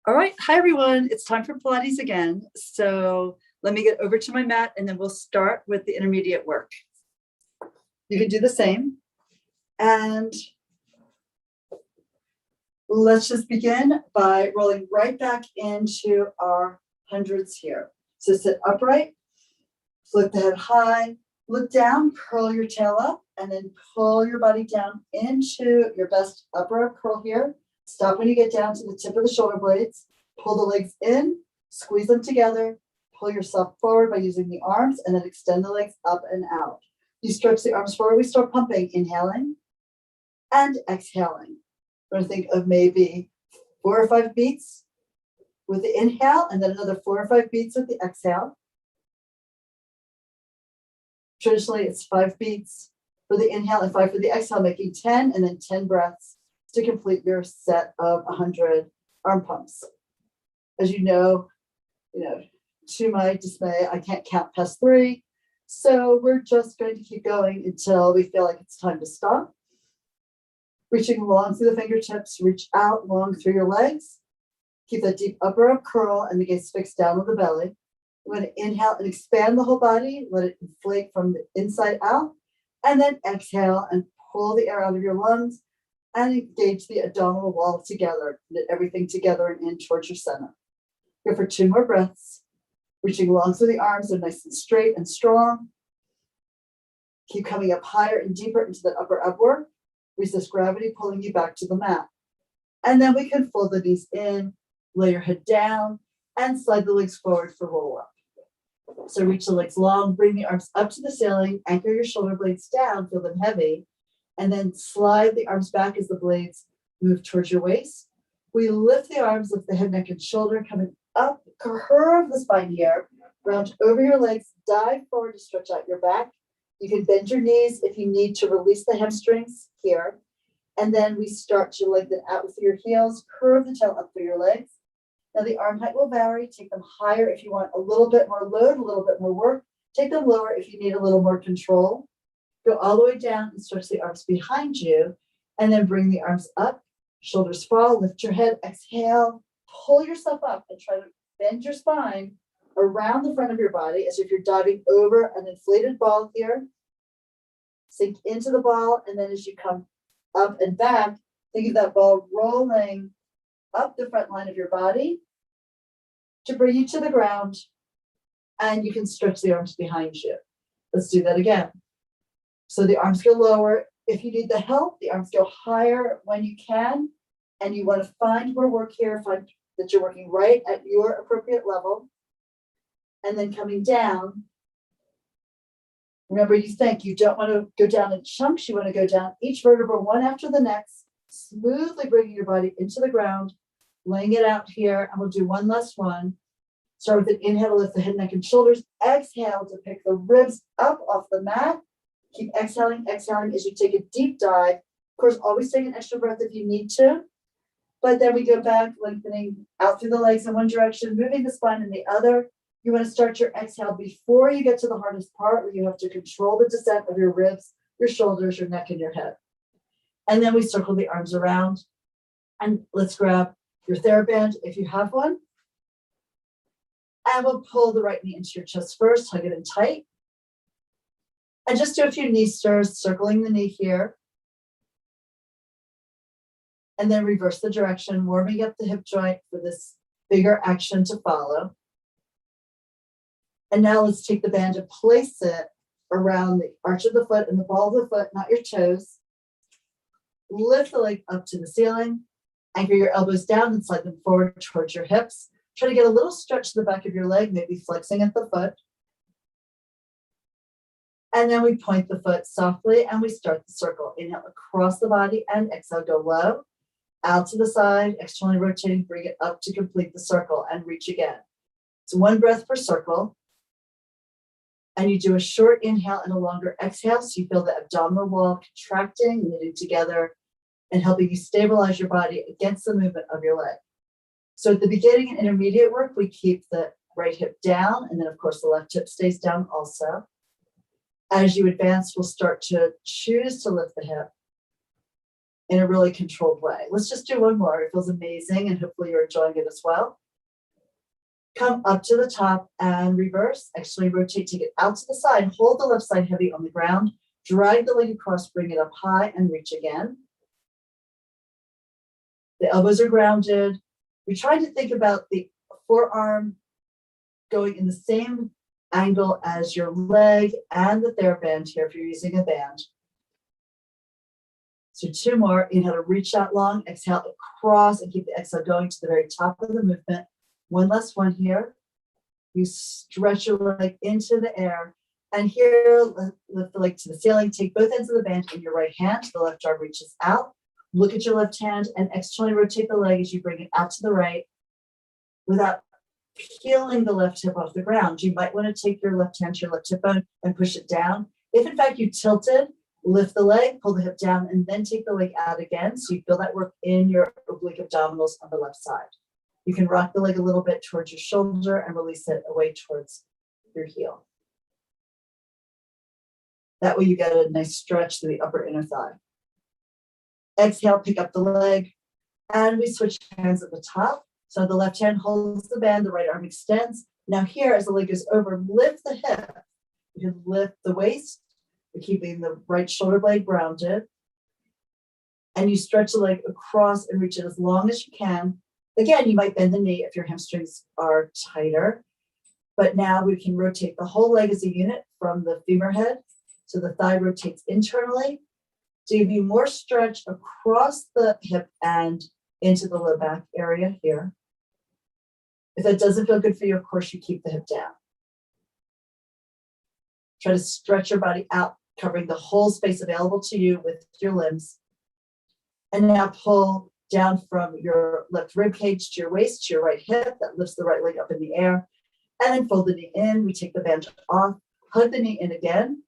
All right. Hi, everyone. It's time for Pilates again. So let me get over to my mat and then we'll start with the intermediate work. You can do the same. And let's just begin by rolling right back into our hundreds here. So sit upright, flip the head high, look down, curl your tail up, and then pull your body down into your best upper curl here. Stop when you get down to the tip of the shoulder blades. Pull the legs in, squeeze them together, pull yourself forward by using the arms, and then extend the legs up and out. You stretch the arms forward. We start pumping, inhaling and exhaling. We're going to think of maybe 4 or 5 beats with the inhale, and then another 4 or 5 beats with the exhale. Traditionally, it's 5 beats for the inhale and 5 for the exhale, making 10, and then 10 breaths to complete your set of 100 arm pumps. As you know, to my dismay, I can't count past 3. So we're just going to keep going until we feel like it's time to stop. Reaching long through the fingertips, reach out long through your legs. Keep that deep upper arm curl and the gaze fixed down on the belly. We're going to inhale and expand the whole body. Let it inflate from the inside out. And then exhale and pull the air out of your lungs and engage the abdominal wall together. Knit everything together and in towards your center. Go for 2 more breaths. Reaching long through the arms. They're nice and straight and strong. Keep coming up higher and deeper into that upper abwork. Resist gravity pulling you back to the mat. And then we can fold the knees in, lay your head down, and slide the legs forward for roll up. So reach the legs long, bring the arms up to the ceiling, anchor your shoulder blades down, feel them heavy, and then slide the arms back as the blades move towards your waist. We lift the arms, lift the head, neck, and shoulder, coming up, curve the spine here, round over your legs, dive forward to stretch out your back. You can bend your knees if you need to release the hamstrings here. And then we start to lengthen out with your heels, curve the tail up through your legs. Now the arm height will vary. Take them higher if you want a little bit more load, a little bit more work. Take them lower if you need a little more control. Go all the way down and stretch the arms behind you. And then bring the arms up, shoulders fall, lift your head, exhale, pull yourself up and try to bend your spine around the front of your body as if you're diving over an inflated ball here. Sink into the ball, and then as you come up and back, think of that ball rolling up the front line of your body to bring you to the ground, and you can stretch the arms behind you. Let's do that again. So the arms go lower. If you need the help, the arms go higher when you can, and you want to find more work here, find that you're working right at your appropriate level, and then coming down. Remember, you don't want to go down in chunks. You want to go down each vertebra one after the next, smoothly bringing your body into the ground, laying it out here. And we'll do one last one. Start with an inhale to lift the head, neck, and shoulders. Exhale to pick the ribs up off the mat. Keep exhaling as you take a deep dive. Of course, always take an extra breath if you need to. But then we go back, lengthening out through the legs in one direction, moving the spine in the other. You want to start your exhale before you get to the hardest part where you have to control the descent of your ribs, your shoulders, your neck, and your head. And then we circle the arms around. And let's grab your TheraBand if you have one. And we'll pull the right knee into your chest first, hug it in tight. And just do a few knee stirs, circling the knee here. And then reverse the direction, warming up the hip joint for this bigger action to follow. And now let's take the band and place it around the arch of the foot and the ball of the foot, not your toes. Lift the leg up to the ceiling. Anchor your elbows down and slide them forward towards your hips. Try to get a little stretch to the back of your leg, maybe flexing at the foot. And then we point the foot softly and we start the circle. Inhale across the body and exhale, go low. Out to the side, externally rotating, bring it up to complete the circle and reach again. It's 1 breath per circle. And you do a short inhale and a longer exhale. So you feel the abdominal wall contracting, knitting together, and helping you stabilize your body against the movement of your leg. So at the beginning and intermediate work, we keep the right hip down. And then, of course, the left hip stays down also. As you advance, we'll start to choose to lift the hip. in a really controlled way. Let's just do one more. It feels amazing, and hopefully you're enjoying it as well. Come up to the top and reverse. Actually rotate, take it out to the side. Hold the left side heavy on the ground. Drag the leg across, bring it up high, and reach again. The elbows are grounded. We try to think about the forearm going in the same angle as your leg and the TheraBand here if you're using a band. So two more. Inhale to reach out long. Exhale across and keep the exhale going to the very top of the movement. One last one here. You stretch your leg into the air. And here, lift the leg to the ceiling. Take both ends of the band in your right hand. The left arm reaches out. Look at your left hand and externally rotate the leg as you bring it out to the right without peeling the left hip off the ground. You might want to take your left hand to your left hip bone and push it down. If in fact you tilted, lift the leg, pull the hip down, and then take the leg out again. So you feel that work in your oblique abdominals on the left side. You can rock the leg a little bit towards your shoulder and release it away towards your heel. That way you get a nice stretch to the upper inner thigh. Exhale, pick up the leg, and we switch hands at the top. So the left hand holds the band, the right arm extends. Now here, as the leg goes over, lift the hip. You can lift the waist, you're keeping the right shoulder blade grounded. And you stretch the leg across and reach it as long as you can. Again, you might bend the knee if your hamstrings are tighter. But now we can rotate the whole leg as a unit from the femur head. So the thigh rotates internally to give you more stretch across the hip and into the low back area here. If that doesn't feel good for you, of course, you keep the hip down. Try to stretch your body out, covering the whole space available to you with your limbs. And now pull down from your left rib cage to your waist, to your right hip. That lifts the right leg up in the air. And then fold the knee in. We take the band off, hug the knee in again.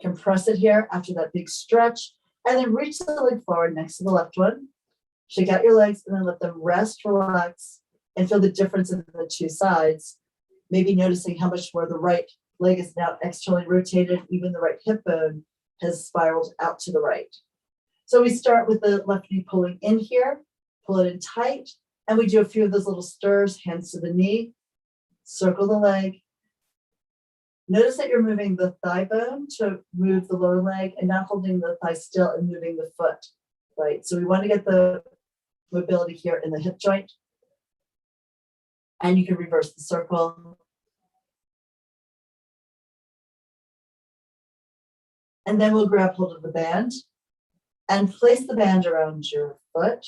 Compress it here after that big stretch. And then reach the leg forward next to the left one. Shake out your legs and then let them rest, relax, and feel the difference in the two sides. Maybe noticing how much more the right leg is now externally rotated. Even the right hip bone has spiraled out to the right. So we start with the left knee pulling in here, pull it in tight, and we do a few of those little stirs, hands to the knee, circle the leg. Notice that you're moving the thigh bone to move the lower leg and not holding the thigh still and moving the foot, right? So we want to get the mobility here in the hip joint. And you can reverse the circle. And then we'll grab hold of the band and place the band around your foot.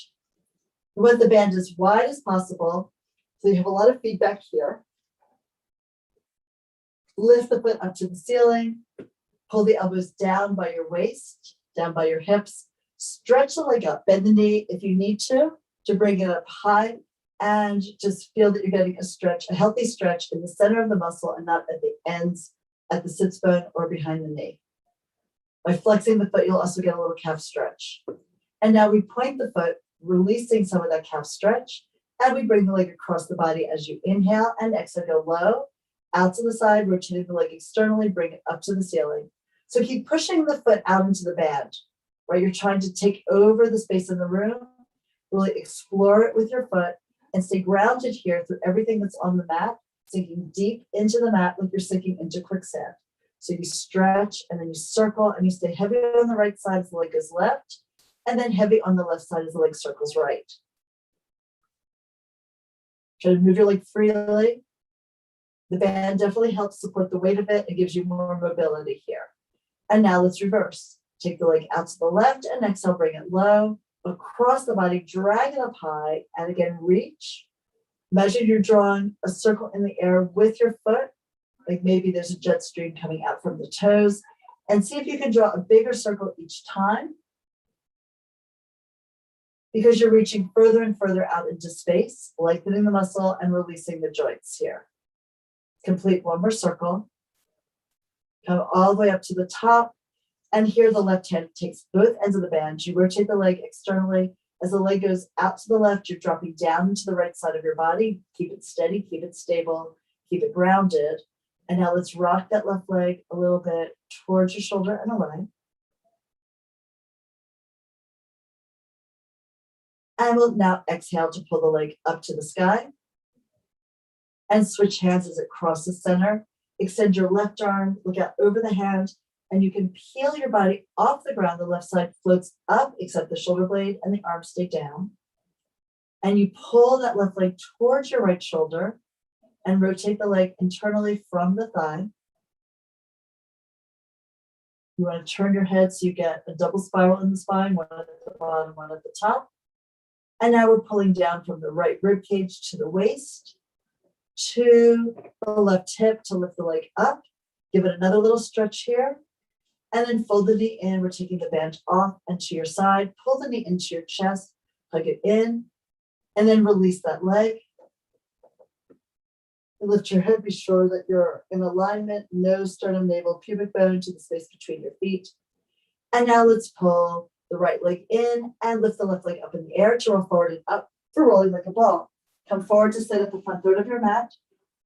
We want the band as wide as possible, so you have a lot of feedback here. Lift the foot up to the ceiling, pull the elbows down by your waist, down by your hips, stretch the leg up, bend the knee if you need to bring it up high, and just feel that you're getting a stretch, a healthy stretch in the center of the muscle and not at the ends, at the sits bone or behind the knee. By flexing the foot, you'll also get a little calf stretch. And now we point the foot, releasing some of that calf stretch, and we bring the leg across the body as you inhale and exhale, go low, out to the side, rotating the leg externally, bring it up to the ceiling. So keep pushing the foot out into the band, right? You're trying to take over the space in the room, really explore it with your foot, and stay grounded here through everything that's on the mat, sinking deep into the mat like you're sinking into quicksand. So you stretch and then you circle and you stay heavy on the right side as the leg goes left, and then heavy on the left side as the leg circles right. Try to move your leg freely. The band definitely helps support the weight of it. It gives you more mobility here. And now let's reverse. Take the leg out to the left and exhale, bring it low, across the body, drag it up high, and again, reach. Imagine you're drawing a circle in the air with your foot, like maybe there's a jet stream coming out from the toes, and see if you can draw a bigger circle each time, because you're reaching further and further out into space, lengthening the muscle and releasing the joints here. Complete one more circle. Come all the way up to the top. And here the left hand takes both ends of the band. You rotate the leg externally. As the leg goes out to the left, you're dropping down to the right side of your body. Keep it steady, keep it stable, keep it grounded. And now let's rock that left leg a little bit towards your shoulder and away. And we'll now exhale to pull the leg up to the sky. And switch hands as it crosses center. Extend your left arm, look out over the hand, and you can peel your body off the ground. The left side floats up, except the shoulder blade and the arms stay down. And you pull that left leg towards your right shoulder and rotate the leg internally from the thigh. You want to turn your head so you get a double spiral in the spine, one at the bottom, one at the top. And now we're pulling down from the right rib cage to the waist, to the left hip to lift the leg up. Give it another little stretch here. And then fold the knee in. We're taking the band off and to your side. Pull the knee into your chest, hug it in, and then release that leg. And lift your head. Be sure that you're in alignment, nose, sternum, navel, pubic bone to the space between your feet. And now let's pull the right leg in and lift the left leg up in the air to roll forward and up for rolling like a ball. Come forward to sit at the front third of your mat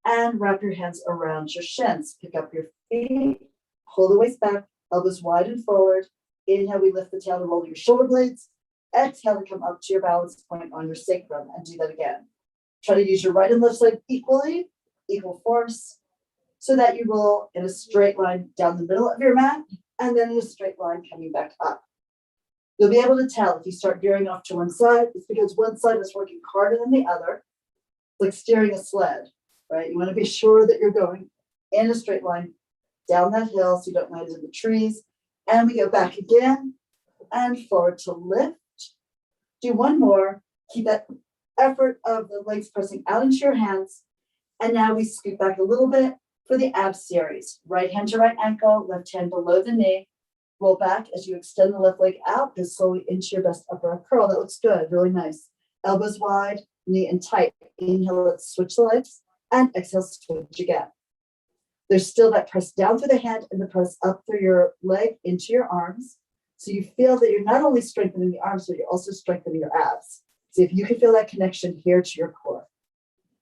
and wrap your hands around your shins. Pick up your feet, pull the waist back, elbows wide and forward. Inhale, we lift the tail to roll your shoulder blades. Exhale to come up to your balance point on your sacrum and do that again. Try to use your right and left side equally, equal force, so that you roll in a straight line down the middle of your mat and then in a straight line coming back up. You'll be able to tell if you start veering off to one side, it's because one side is working harder than the other. It's like steering a sled, right? You want to be sure that you're going in a straight line down that hill so you don't land in the trees. And we go back again and forward to lift. Do one more. Keep that effort of the legs pressing out into your hands. And now we scoot back a little bit for the abs series. Right hand to right ankle, left hand below the knee. Roll back as you extend the left leg out, go slowly into your best upper arm curl. That looks good, really nice. Elbows wide, knee in tight. Inhale, let's switch the legs, and exhale, switch again. There's still that press down through the hand and the press up through your leg into your arms. So you feel that you're not only strengthening the arms, but you're also strengthening your abs. See if you can feel that connection here to your core.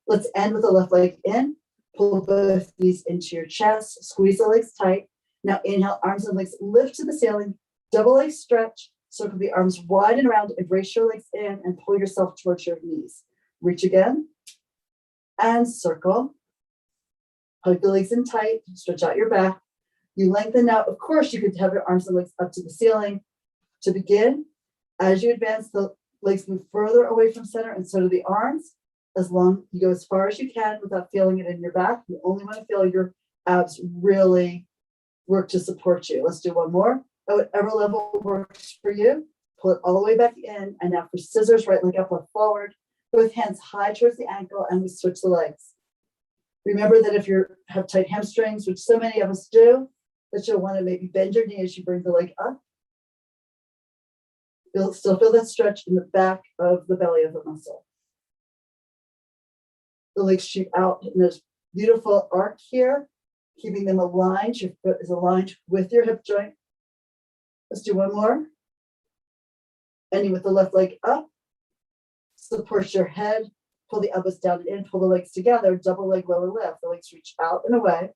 Let's end with the left leg in. Pull both knees into your chest, squeeze the legs tight. Now inhale, arms and legs lift to the ceiling, double leg stretch, circle the arms wide and around, embrace your legs in and pull yourself towards your knees. Reach again and circle. Hug the legs in tight, stretch out your back. You lengthen out. Of course, you could have your arms and legs up to the ceiling. To begin, as you advance, the legs move further away from center and so do the arms. As long you go as far as you can without feeling it in your back. You only want to feel your abs really work to support you. Let's do one more. At whatever level works for you. Pull it all the way back in. And now for scissors, right leg up, left forward. Both hands high towards the ankle and we switch the legs. Remember that if you have tight hamstrings, which so many of us do, that you'll want to maybe bend your knee as you bring the leg up. You'll still feel that stretch in the back of the belly of the muscle. The legs shoot out in this beautiful arc here, keeping them aligned. Your foot is aligned with your hip joint. Let's do one more. Ending with the left leg up. Support your head. Pull the elbows down and in. Pull the legs together. Double leg, lower lift. The legs reach out and away.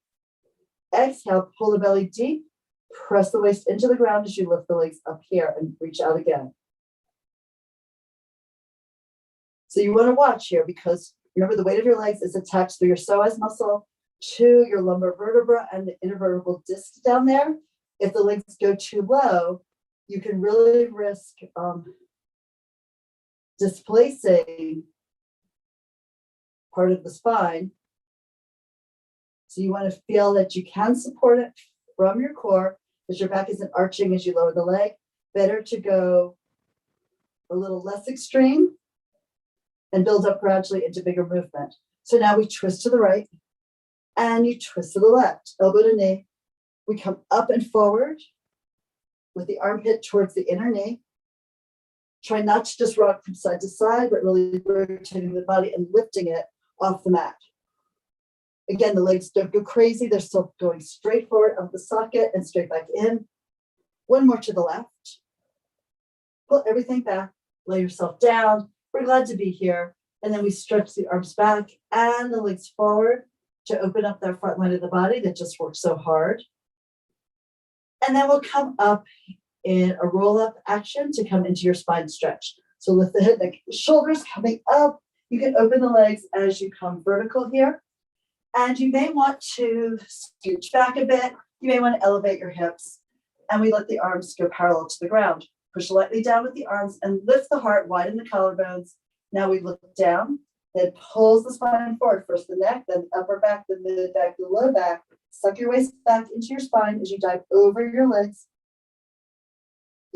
Exhale, pull the belly deep. Press the waist into the ground as you lift the legs up here and reach out again. So you want to watch here because remember the weight of your legs is attached through your psoas muscle to your lumbar vertebra and the intervertebral disc down there. If the legs go too low, you can really risk displacing part of the spine. So you want to feel that you can support it from your core as your back isn't arching as you lower the leg. Better to go a little less extreme and build up gradually into bigger movement. So now we twist to the right and you twist to the left, elbow to knee. We come up and forward with the armpit towards the inner knee. Try not to just rock from side to side, but really rotating the body and lifting it off the mat. Again, the legs don't go crazy. They're still going straight forward of the socket and straight back in. One more to the left. Pull everything back, lay yourself down. We're glad to be here. And then we stretch the arms back and the legs forward to open up that front line of the body that just worked so hard. And then we'll come up in a roll-up action to come into your spine stretch. So lift the hip, neck, shoulders coming up. You can open the legs as you come vertical here. And you may want to scooch back a bit. You may want to elevate your hips. And we let the arms go parallel to the ground. Push lightly down with the arms and lift the heart, widen the collarbones. Now we look down. Then pulls the spine forward. First the neck, then the upper back, the mid back, the low back. Suck your waist back into your spine as you dive over your legs.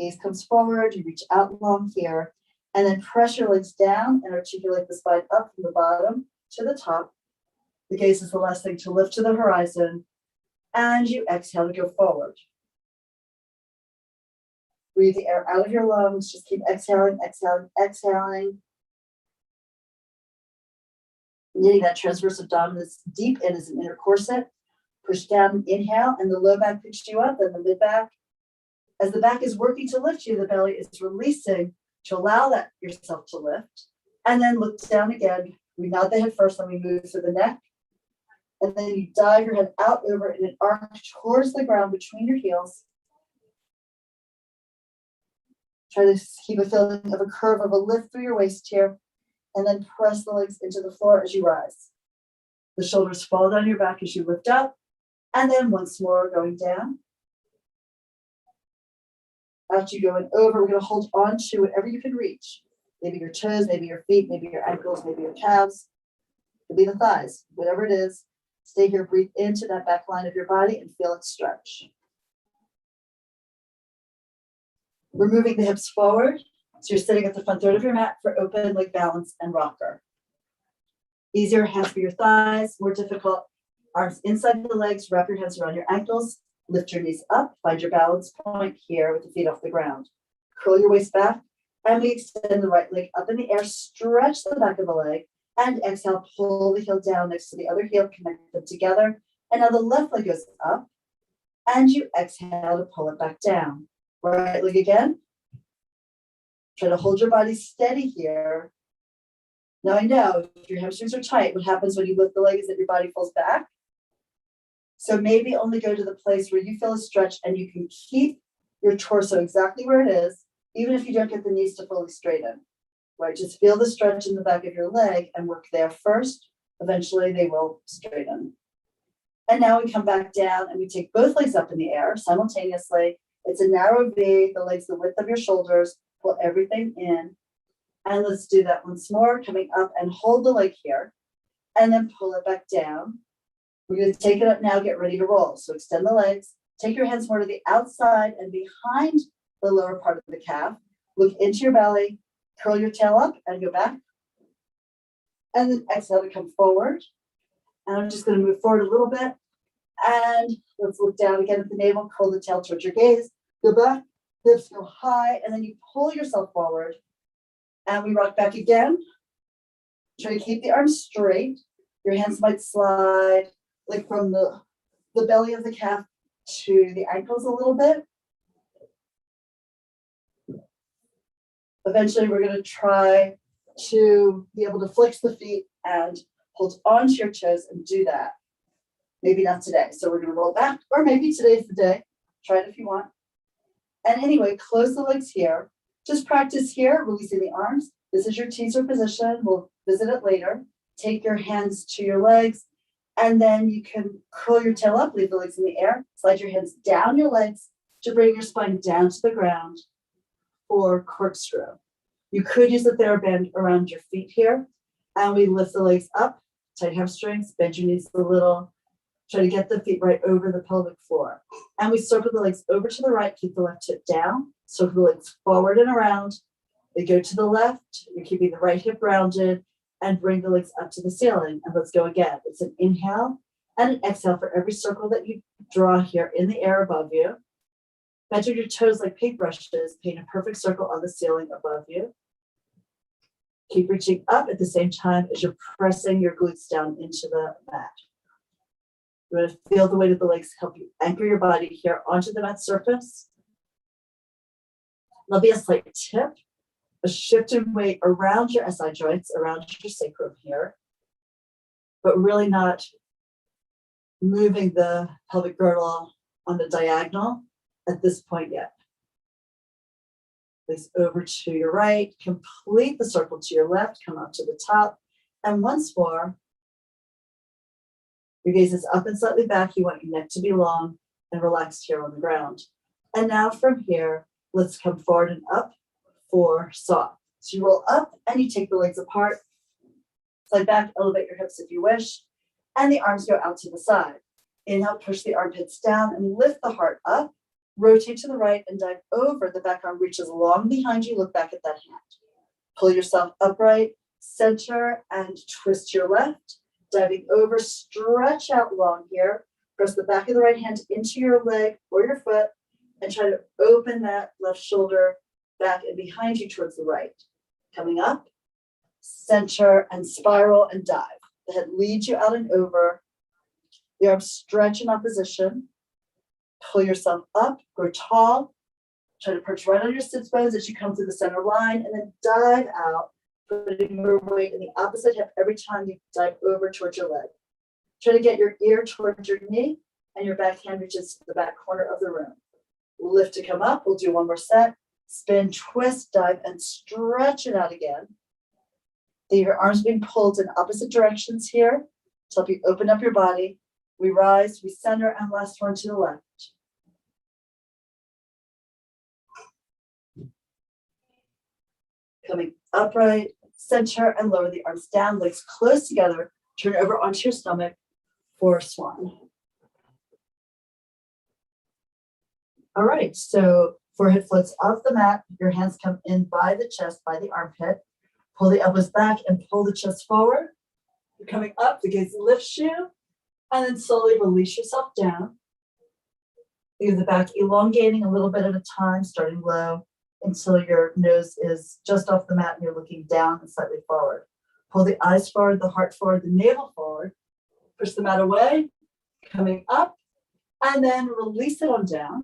Gaze comes forward. You reach out long here. And then press your legs down and articulate the spine up from the bottom to the top. The gaze is the last thing to lift to the horizon. And you exhale to go forward. Breathe the air out of your lungs. Just keep exhaling, exhaling, exhaling. Knitting that transverse abdominis deep in as an inner corset. Push down, inhale, and the low back picks you up, and the mid back. As the back is working to lift you, the belly is releasing to allow that yourself to lift. And then look down again. We nod the head first, then we move through the neck. And then you dive your head out over in an arc towards the ground between your heels. Try to keep a feeling of a curve of a lift through your waist here. And then press the legs into the floor as you rise. The shoulders fall down your back as you lift up. And then once more going down. After you going over, we're going to hold on to whatever you can reach. Maybe your toes, maybe your feet, maybe your ankles, maybe your calves. Could be the thighs, whatever it is. Stay here, breathe into that back line of your body and feel it stretch. We're moving the hips forward. So you're sitting at the front third of your mat for open leg balance and rocker. Easier hands for your thighs, more difficult. Arms inside the legs, wrap your hands around your ankles, lift your knees up, find your balance point here with the feet off the ground. Curl your waist back, and we extend the right leg up in the air, stretch the back of the leg, and exhale, pull the heel down next to the other heel, connect them together. And now the left leg goes up, and you exhale to pull it back down. Right leg again. Try to hold your body steady here. Now I know if your hamstrings are tight, what happens when you lift the leg is that your body falls back. So maybe only go to the place where you feel a stretch and you can keep your torso exactly where it is, even if you don't get the knees to fully straighten. Right? Just feel the stretch in the back of your leg and work there first. Eventually they will straighten. And now we come back down and we take both legs up in the air simultaneously. It's a narrow V, the legs the width of your shoulders, pull everything in. And let's do that once more, coming up and hold the leg here. And then pull it back down. We're going to take it up now, get ready to roll. So extend the legs, take your hands more to the outside and behind the lower part of the calf. Look into your belly, curl your tail up and go back. And then exhale to come forward. And I'm just going to move forward a little bit. And let's look down again at the navel, curl the tail towards your gaze. Go back, hips go high, and then you pull yourself forward. And we rock back again. Try to keep the arms straight. Your hands might slide like from the belly of the calf to the ankles a little bit. Eventually, we're going to try to be able to flex the feet and hold onto your toes and do that. Maybe not today. So we're going to roll back, or maybe today's the day. Try it if you want. And anyway, close the legs here. Just practice here, releasing the arms. This is your teaser position. We'll visit it later. Take your hands to your legs, and then you can curl your tail up, leave the legs in the air, slide your hands down your legs to bring your spine down to the ground, or corkscrew. You could use the TheraBand around your feet here, and we lift the legs up, tight hamstrings, bend your knees a little, try to get the feet right over the pelvic floor. And we circle the legs over to the right, keep the left hip down, circle the legs forward and around. They go to the left, you're keeping the right hip rounded, and bring the legs up to the ceiling. And let's go again. It's an inhale and an exhale for every circle that you draw here in the air above you. Measure your toes like paintbrushes, paint a perfect circle on the ceiling above you. Keep reaching up at the same time as you're pressing your glutes down into the mat. You're going to feel the weight of the legs help you anchor your body here onto the mat surface. There'll be a slight tip, a shift in weight around your SI joints, around your sacrum here, but really not moving the pelvic girdle on the diagonal at this point yet. Legs over to your right, complete the circle to your left, come up to the top. And once more, your gaze is up and slightly back. You want your neck to be long and relaxed here on the ground. And now from here, let's come forward and up for soft. So you roll up and you take the legs apart, slide back, elevate your hips if you wish, and the arms go out to the side. Inhale, push the armpits down and lift the heart up. Rotate to the right and dive over. The back arm reaches long behind you. Look back at that hand. Pull yourself upright, center, and twist your left. Diving over, stretch out long here. Press the back of the right hand into your leg or your foot and try to open that left shoulder back and behind you towards the right. Coming up, center, and spiral and dive. The head leads you out and over. The arms stretch in opposition. Pull yourself up, grow tall. Try to perch right on your sits bones as you come through the center line, and then dive out, putting your weight in the opposite hip every time you dive over towards your leg. Try to get your ear towards your knee, and your back hand reaches to the back corner of the room. Lift to come up. We'll do one more set. Spin, twist, dive, and stretch it out again. Your arms being pulled in opposite directions here to help you open up your body. We rise, we center, and last one to the left. Coming upright, center, and lower the arms down, legs close together. Turn over onto your stomach for swan. All right, so forehead floats off the mat. Your hands come in by the chest, by the armpit. Pull the elbows back and pull the chest forward. You're coming up, the gaze lifts you, and then slowly release yourself down. Leave the back elongating a little bit at a time, starting low until your nose is just off the mat and you're looking down and slightly forward. Pull the eyes forward, the heart forward, the navel forward. Push the mat away, coming up, and then release it on down.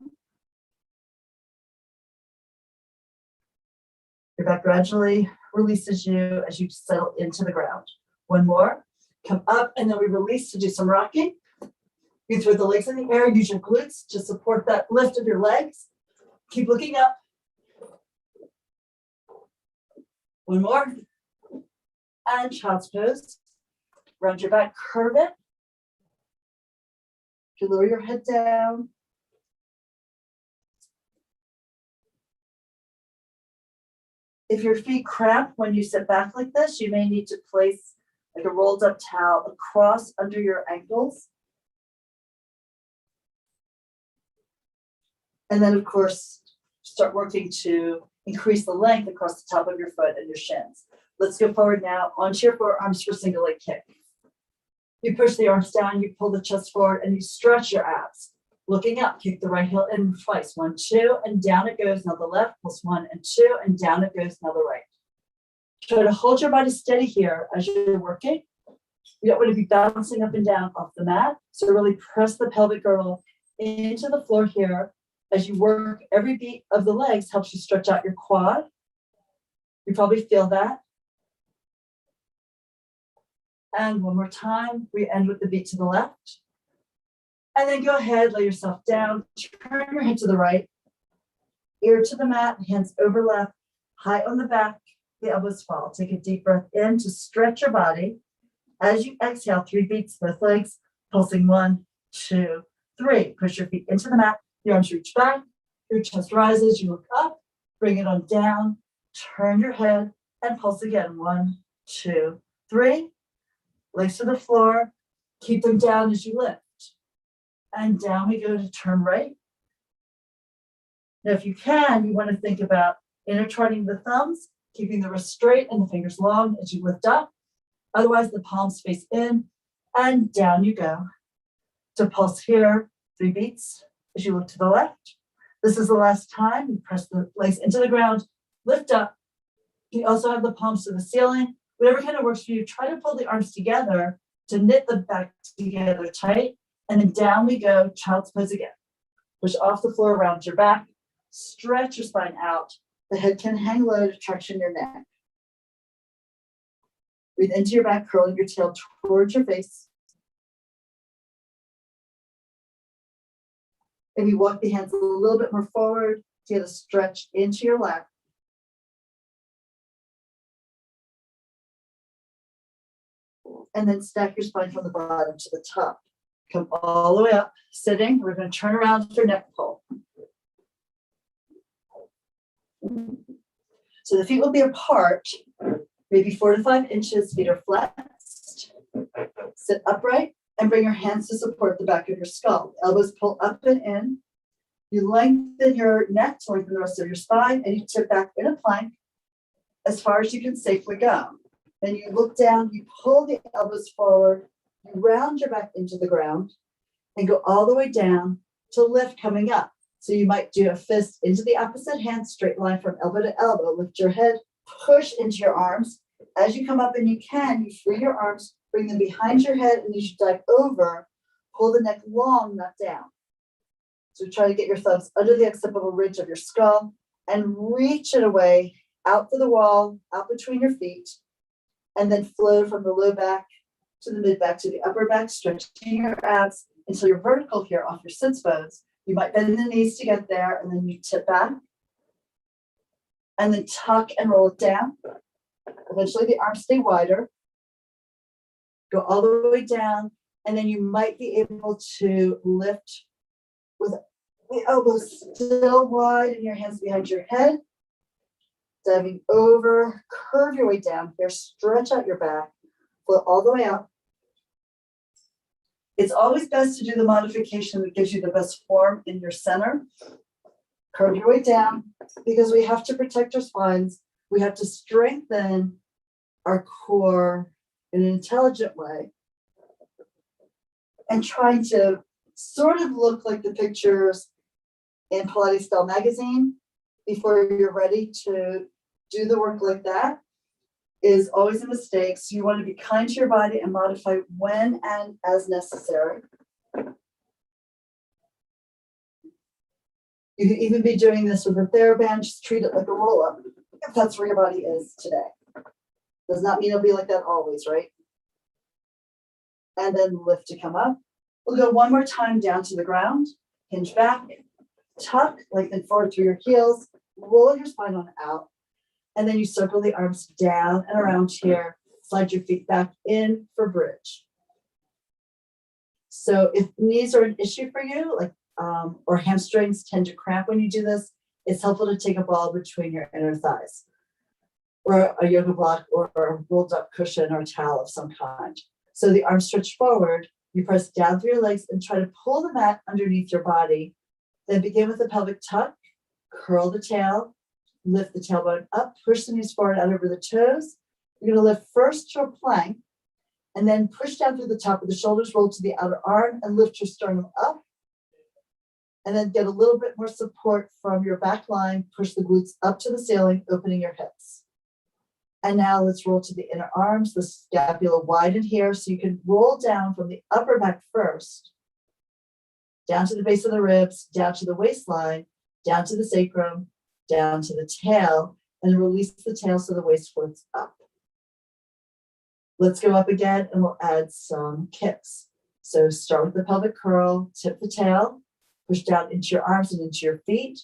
Your back gradually releases you as you settle into the ground. One more, come up, and then we release to do some rocking. You throw the legs in the air, use your glutes to support that lift of your legs. Keep looking up. One more. And child's pose. Round your back, curve it. You lower your head down. If your feet cramp when you sit back like this, you may need to place like a rolled up towel across under your ankles. And then, of course, start working to increase the length across the top of your foot and your shins. Let's go forward now onto your forearms for single leg kick. You push the arms down, you pull the chest forward, and you stretch your abs. Looking up, kick the right heel in twice. 1, 2, and down it goes. Now the left, plus 1 and 2, and down it goes. Now the right. Try to hold your body steady here as you're working. You don't want to be bouncing up and down off the mat. So really press the pelvic girdle into the floor here. As you work, every beat of the legs helps you stretch out your quad. You probably feel that. And one more time, we end with the beat to the left. And then go ahead, lay yourself down, turn your head to the right, ear to the mat, hands over left, high on the back, the elbows fall. Take a deep breath in to stretch your body. As you exhale, 3 beats, both legs, pulsing 1, 2, 3. Push your feet into the mat, the arms reach back, your chest rises, you look up, bring it on down, turn your head, and pulse again. 1, 2, 3. Legs to the floor, keep them down as you lift. And down we go to turn right. Now, if you can, you want to think about intertwining the thumbs, keeping the wrist straight and the fingers long as you lift up. Otherwise, the palms face in, and down you go. To pulse here, 3 beats as you look to the left. This is the last time. You press the legs into the ground, lift up. You also have the palms to the ceiling. Whatever kind of works for you, try to pull the arms together to knit the back together tight. And then down we go, child's pose again. Push off the floor, round your back, stretch your spine out. The head can hang low to traction your neck. Breathe into your back, curling your tail towards your face. Maybe walk the hands a little bit more forward to get a stretch into your lap. and then stack your spine from the bottom to the top. Come all the way up, sitting. We're going to turn around for neck pull. So the feet will be apart, maybe 4 to 5 inches. Feet are flexed. Sit upright and bring your hands to support the back of your skull. Elbows pull up and in. You lengthen your neck to lengthen the rest of your spine, and you tip back in a plank as far as you can safely go. Then you look down, you pull the elbows forward, you round your back into the ground, and go all the way down to lift coming up. So you might do a fist into the opposite hand, straight line from elbow to elbow. Lift your head, push into your arms. As you come up and you free your arms, bring them behind your head, and as you dive over, pull the neck long, not down. So try to get your thumbs under the occipital ridge of your skull and reach it away, out for the wall, out between your feet, and then flow from the low back to the mid back to the upper back, stretching your abs until you're vertical here off your sits bones. You might bend the knees to get there, and then you tip back, and then tuck and roll it down. Eventually the arms stay wider. Go all the way down, and then you might be able to lift with the elbows still wide and your hands behind your head. Diving over, curve your way down here, stretch out your back, flow all the way up. It's always best to do the modification that gives you the best form in your center. Curve your way down, because we have to protect our spines. We have to strengthen our core in an intelligent way. And trying to sort of look like the pictures in Pilates Style magazine before you're ready to do the work like that is always a mistake. So you want to be kind to your body and modify when and as necessary. You can even be doing this with a TheraBand. Just treat it like a roll-up if that's where your body is today. Does not mean it'll be like that always, right? And then lift to come up. We'll go one more time down to the ground. Hinge back, tuck, lengthen forward through your heels, roll your spine on out. And then you circle the arms down and around here, slide your feet back in for bridge. So if knees are an issue for you, like or hamstrings tend to cramp when you do this, it's helpful to take a ball between your inner thighs, or a yoga block, or a rolled up cushion or a towel of some kind. So the arms stretch forward, you press down through your legs and try to pull the mat underneath your body. Then begin with a pelvic tuck, curl the tail, lift the tailbone up, push the knees forward out over the toes. You're going to lift first to a plank, and then push down through the top of the shoulders, roll to the outer arm, and lift your sternum up. And then get a little bit more support from your back line, push the glutes up to the ceiling, opening your hips. And now let's roll to the inner arms, the scapula widen here, so you can roll down from the upper back first, down to the base of the ribs, down to the waistline, down to the sacrum, down to the tail, and release the tail so the waist floats up. Let's go up again, and we'll add some kicks. So start with the pelvic curl, tip the tail, push down into your arms and into your feet.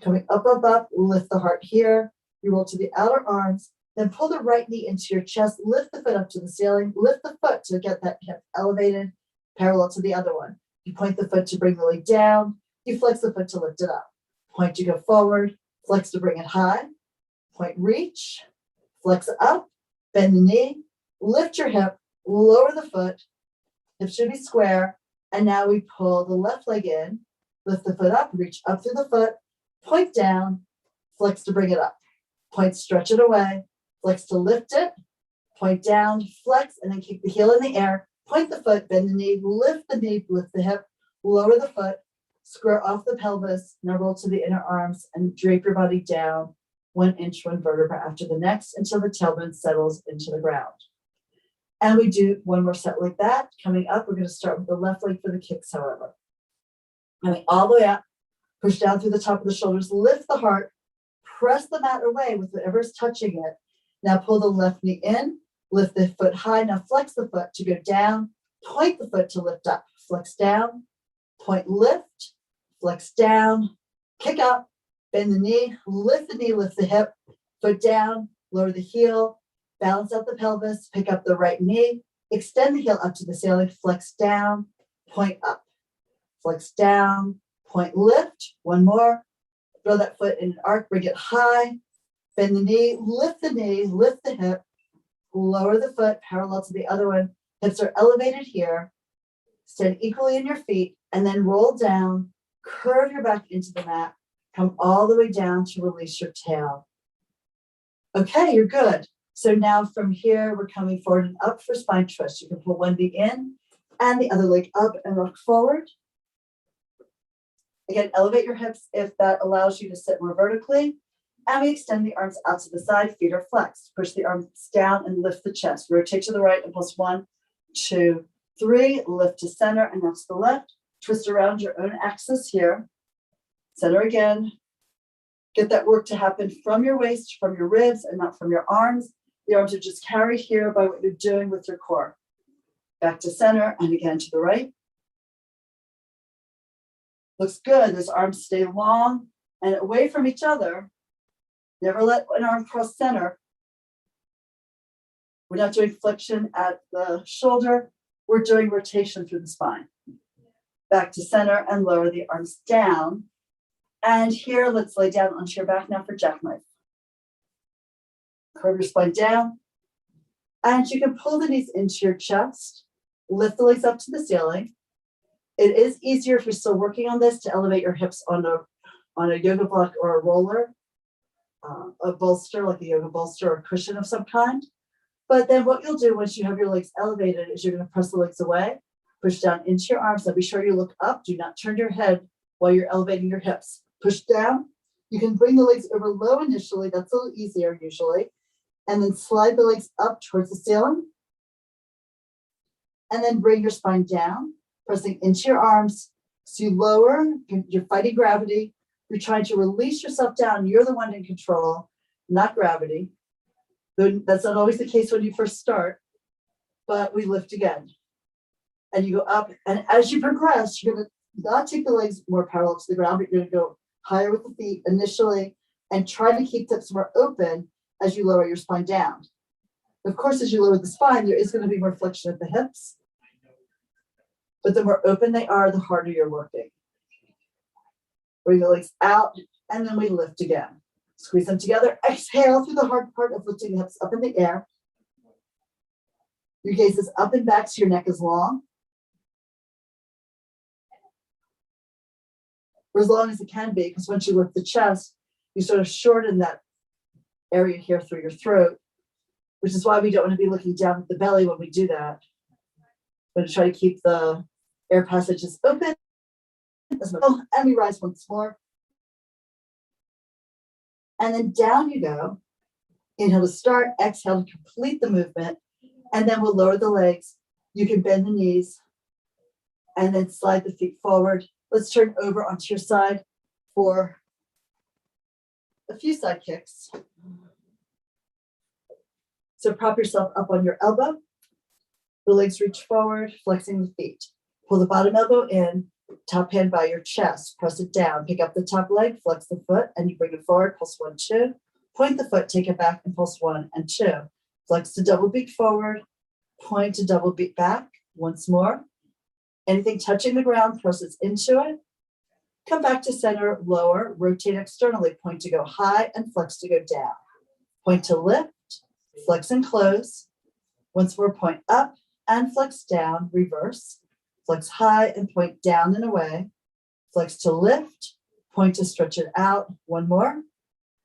Coming up, up, up, lift the heart here. You roll to the outer arms, then pull the right knee into your chest, lift the foot up to the ceiling, lift the foot to get that hip elevated, parallel to the other one. You point the foot to bring the leg down, you flex the foot to lift it up. Point to go forward, flex to bring it high, point reach, flex up, bend the knee, lift your hip, lower the foot, hip should be square, and now we pull the left leg in, lift the foot up, reach up through the foot, point down, flex to bring it up, point, stretch it away, flex to lift it, point down, flex, and then keep the heel in the air, point the foot, bend the knee, lift the hip, lower the foot, square off the pelvis, now roll to the inner arms and drape your body down 1 inch, 1 vertebra after the next until the tailbone settles into the ground. And we do one more set like that. Coming up, we're going to start with the left leg for the kicks, however. Coming all the way up, push down through the top of the shoulders, lift the heart, press the mat away with whatever's touching it. Now pull the left knee in, lift the foot high. Now flex the foot to go down, point the foot to lift up, flex down, point, lift, flex down, kick up, bend the knee, lift the hip, foot down, lower the heel, balance out the pelvis, pick up the right knee, Extend the heel up to the ceiling, flex down, point up, flex down, point lift. One more. Throw that foot in an arc, bring it high, bend the knee, lift the hip, lower the foot parallel to the other one. Hips are elevated here. Stand equally in your feet and then roll down, curve your back into the mat, come all the way down to release your tail. Okay, you're good. So now from here, we're coming forward and up for spine twist. You can pull one knee in and the other leg up and rock forward. Again, elevate your hips if that allows you to sit more vertically. And we extend the arms out to the side, feet are flexed. Push the arms down and lift the chest. Rotate to the right and pulse 1, 2, 3. Lift to center and now to the left. Twist around your own axis here. Center again. Get that work to happen from your waist, from your ribs, and not from your arms. The arms are just carried here by what you're doing with your core. Back to center and again to the right. Looks good. Those arms stay long and away from each other. Never let an arm cross center. We're not doing flexion at the shoulder. We're doing rotation through the spine. Back to center and lower the arms down. And here, let's lay down onto your back now for jackknife. Curve your spine down. And you can pull the knees into your chest. Lift the legs up to the ceiling. It is easier if you're still working on this to elevate your hips on a yoga block or a roller, a bolster, like a yoga bolster or a cushion of some kind. But then what you'll do once you have your legs elevated is you're going to press the legs away, push down into your arms. Now be sure you look up. Do not turn your head while you're elevating your hips. Push down. You can bring the legs over low initially. That's a little easier usually. And then slide the legs up towards the ceiling. And then bring your spine down, pressing into your arms. So you lower, you're fighting gravity. You're trying to release yourself down. You're the one in control, not gravity. That's not always the case when you first start, but we lift again. And you go up. And as you progress, you're going to not take the legs more parallel to the ground, but you're going to go higher with the feet initially and try to keep the hips more open as you lower your spine down. Of course, as you lower the spine, there is going to be more flexion at the hips. But the more open they are, the harder you're working. Bring the legs out, and then we lift again. Squeeze them together. Exhale through the hard part of lifting the hips up in the air. Your gaze is up and back so your neck is long. For as long as it can be, because once you lift the chest, you sort of shorten that area here through your throat, which is why we don't want to be looking down at the belly when we do that. We're going to try to keep the air passages open. And we rise once more. And then down you go. Inhale to start, exhale to complete the movement. And then we'll lower the legs. You can bend the knees and then slide the feet forward. Let's turn over onto your side for a few side kicks. So prop yourself up on your elbow. The legs reach forward, flexing the feet. Pull the bottom elbow in, top hand by your chest. Press it down. Pick up the top leg, flex the foot, and you bring it forward. Pulse 1, 2. Point the foot, take it back, and pulse 1 and 2. Flex to double beat forward. Point to double beat back. Once more. Anything touching the ground, press it into it. Come back to center, lower, rotate externally. Point to go high and flex to go down. Point to lift, flex and close. Once more, point up and flex down, reverse. Flex high and point down and away. Flex to lift, point to stretch it out. One more.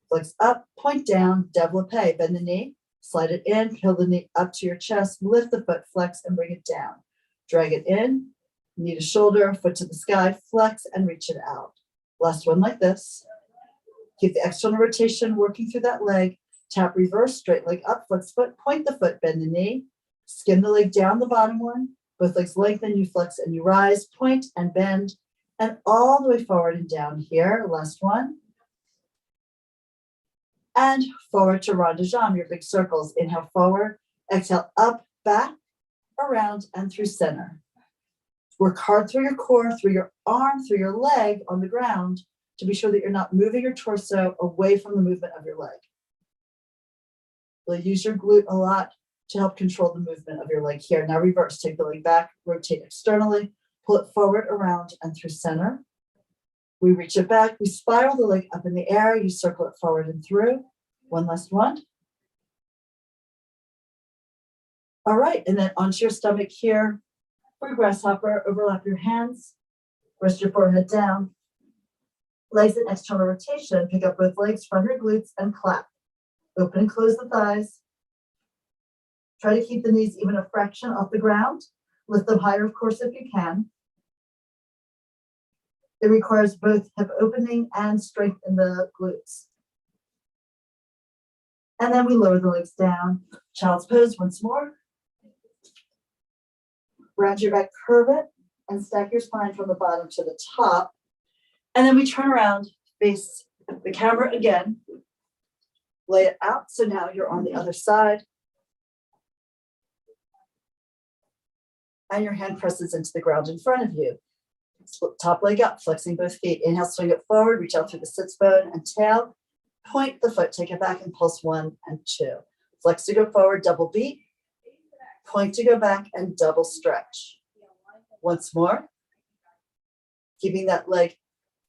Flex up, point down, développé. Bend the knee, slide it in, peel the knee up to your chest, lift the foot, flex and bring it down. Drag it in, knee to shoulder, foot to the sky, flex and reach it out. Last one like this. Keep the external rotation working through that leg. Tap reverse, straight leg up, flex foot, point the foot, bend the knee, skim the leg down the bottom one. Both legs lengthen, you flex and you rise, point and bend, and all the way forward and down here. Last one. And forward to rond de jambe, your big circles. Inhale forward, exhale up, back, around, and through center. Work hard through your core, through your arm, through your leg on the ground to be sure that you're not moving your torso away from the movement of your leg. You'll use your glute a lot to help control the movement of your leg here. Now reverse, take the leg back, rotate externally, pull it forward, around, and through center. We reach it back, we spiral the leg up in the air, you circle it forward and through. One last one. All right, and then onto your stomach here. For grasshopper, overlap your hands, rest your forehead down. Legs in external rotation, pick up both legs from your glutes and clap. Open and close the thighs. Try to keep the knees even a fraction off the ground. Lift them higher, of course, if you can. It requires both hip opening and strength in the glutes. And then we lower the legs down. Child's pose once more. Round your back, curve it, and stack your spine from the bottom to the top. And then we turn around, face the camera again. Lay it out, so now you're on the other side. And your hand presses into the ground in front of you. Split top leg up, flexing both feet. Inhale, swing it forward, reach out through the sits bone and tail. Point the foot, take it back and pulse 1 and 2. Flex to go forward, double beat. Point to go back and double stretch. Once more. Keeping that leg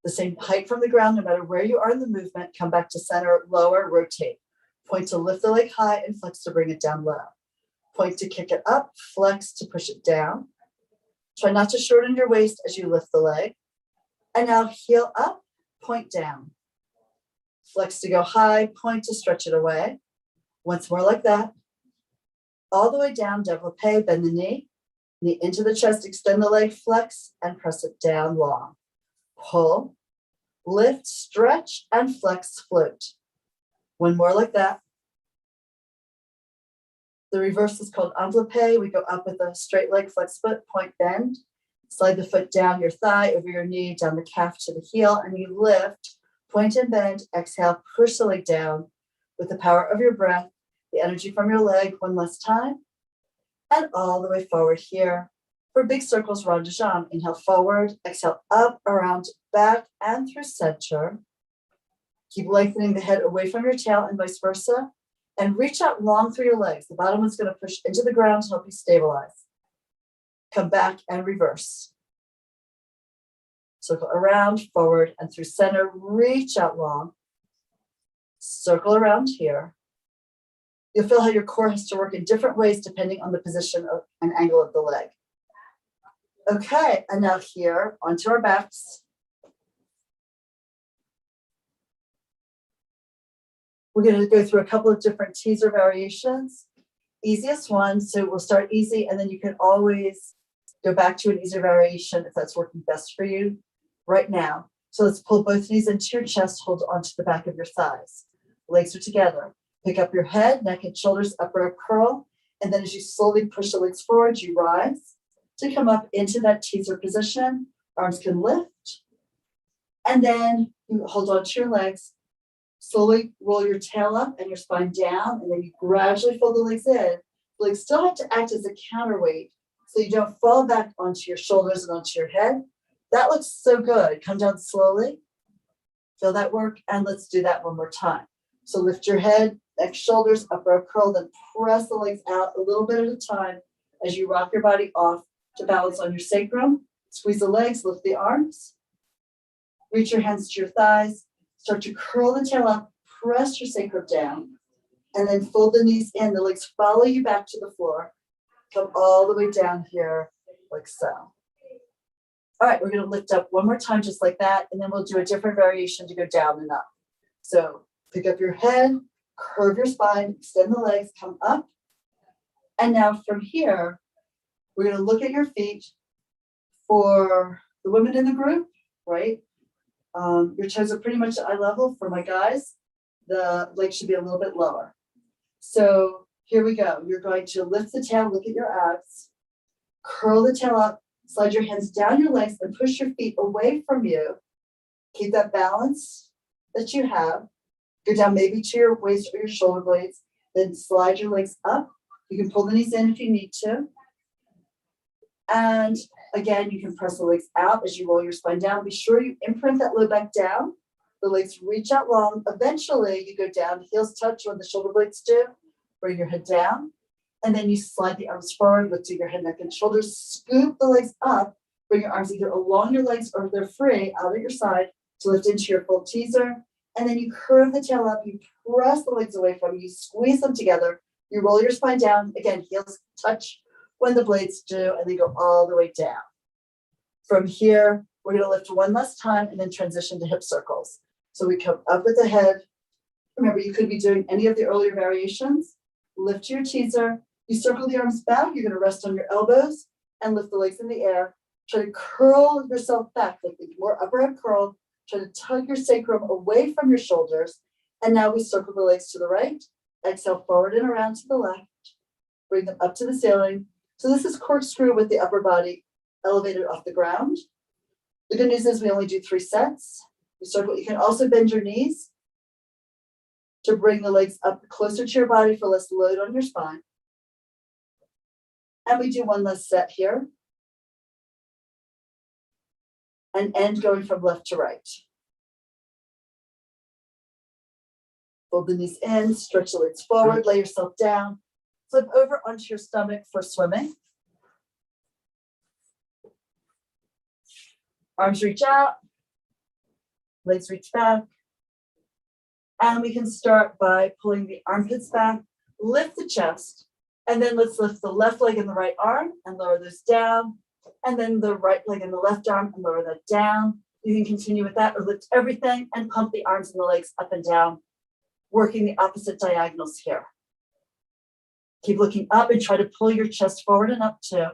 the same height from the ground, no matter where you are in the movement. Come back to center, lower, rotate. Point to lift the leg high and flex to bring it down low. Point to kick it up, flex to push it down. Try not to shorten your waist as you lift the leg. And now heel up, point down. Flex to go high, point to stretch it away. Once more like that. All the way down, développé, bend the knee into the chest, extend the leg, flex, and press it down long. Pull, lift, stretch, and flex, float. One more like that. The reverse is called enveloppé. We go up with a straight leg, flex foot, point, bend. Slide the foot down your thigh, over your knee, down the calf to the heel, and you lift, point and bend, exhale, push the leg down with the power of your breath, the energy from your leg, one last time, and all the way forward here. For big circles, rond de jambe. Inhale forward, exhale up, around, back, and through center. Keep lengthening the head away from your tail and vice versa. And reach out long through your legs. The bottom one's going to push into the ground to help you stabilize. Come back and reverse. Circle around, forward, and through center. Reach out long. Circle around here. You'll feel how your core has to work in different ways depending on the position and angle of the leg. Okay, and now here, onto our backs. We're going to go through a couple of different teaser variations. Easiest one, so we'll start easy, and then you can always go back to an easier variation if that's working best for you right now. So let's pull both knees into your chest, hold onto the back of your thighs. Legs are together. Pick up your head, neck and shoulders, upper up curl, and then as you slowly push the legs forward, you rise to come up into that teaser position. Arms can lift, and then you hold on to your legs. Slowly roll your tail up and your spine down, and then you gradually fold the legs in. The legs still have to act as a counterweight so you don't fall back onto your shoulders and onto your head. That looks so good. Come down slowly. Feel that work, and let's do that one more time. So lift your head, neck, shoulders, upper up curl, then press the legs out a little bit at a time as you rock your body off to balance on your sacrum. Squeeze the legs, lift the arms. Reach your hands to your thighs. Start to curl the tail up, press your sacrum down, and then fold the knees in. The legs follow you back to the floor. Come all the way down here, like so. All right, we're going to lift up one more time just like that, and then we'll do a different variation to go down and up. So pick up your head, curve your spine, extend the legs, come up. And now from here, we're going to look at your feet. For the women in the group, right? Your toes are pretty much at eye level. For my guys, the legs should be a little bit lower. So here we go. You're going to lift the tail, look at your abs, curl the tail up, slide your hands down your legs and push your feet away from you. Keep that balance that you have. Go down maybe to your waist or your shoulder blades, then slide your legs up. You can pull the knees in if you need to. And again, you can press the legs out as you roll your spine down. Be sure you imprint that low back down. The legs reach out long. Eventually, you go down, heels touch when the shoulder blades do. Bring your head down. And then you slide the arms forward, lifting your head, neck, and shoulders. Scoop the legs up. Bring your arms either along your legs or if they're free, out at your side to lift into your full teaser. And then you curve the tail up. You press the legs away from you. You squeeze them together. You roll your spine down. Again, heels touch when the blades do, and they go all the way down. From here, we're going to lift one last time and then transition to hip circles. So we come up with the head. Remember, you could be doing any of the earlier variations. Lift your teaser. You circle the arms back. You're going to rest on your elbows and lift the legs in the air. Try to curl yourself back, like more upper head curl. Try to tug your sacrum away from your shoulders. And now we circle the legs to the right. Exhale forward and around to the left. Bring them up to the ceiling. So this is corkscrew with the upper body elevated off the ground. The good news is we only do 3 sets. You circle. You can also bend your knees to bring the legs up closer to your body for less load on your spine. And we do one less set here. And end going from left to right. Fold the knees in, stretch the legs forward, lay yourself down. Flip over onto your stomach for swimming. Arms reach out, legs reach back. And we can start by pulling the armpits back, lift the chest, and then let's lift the left leg and the right arm and lower those down. And then the right leg and the left arm and lower that down. You can continue with that or lift everything and pump the arms and the legs up and down, working the opposite diagonals here. Keep looking up and try to pull your chest forward and up too.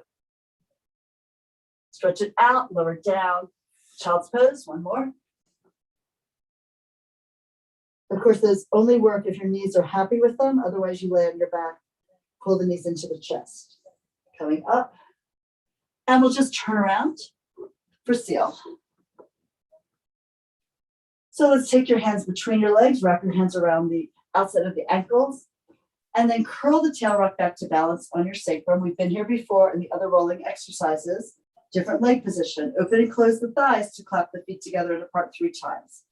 Stretch it out, lower down. Child's pose, one more. Of course, those only work if your knees are happy with them. Otherwise, you lay on your back, pull the knees into the chest. Coming up. And we'll just turn around for seal. So let's take your hands between your legs, wrap your hands around the outside of the ankles, and then curl the tail rock back to balance on your sacrum. We've been here before in the other rolling exercises. Different leg position. Open and close the thighs to clap the feet together and apart 3 times.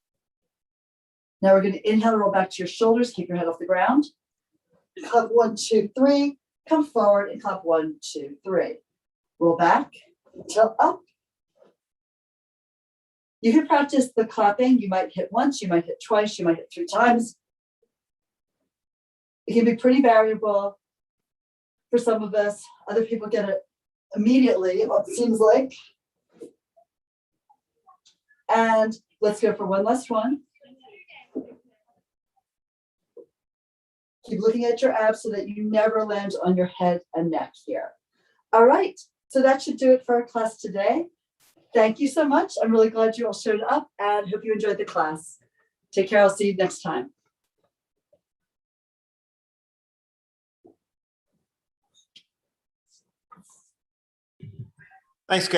Now we're going to inhale, roll back to your shoulders, keep your head off the ground. Clap 1, 2, 3. Come forward and clap 1, 2, 3. Roll back, tilt up. You can practice the clapping. You might hit once, you might hit twice, you might hit 3 times. It can be pretty variable for some of us. Other people get it immediately, it seems like. And let's go for one last one. Keep looking at your abs so that you never land on your head and neck here. All right, so that should do it for our class today. Thank you so much. I'm really glad you all showed up and hope you enjoyed the class. Take care. I'll see you next time. Thanks,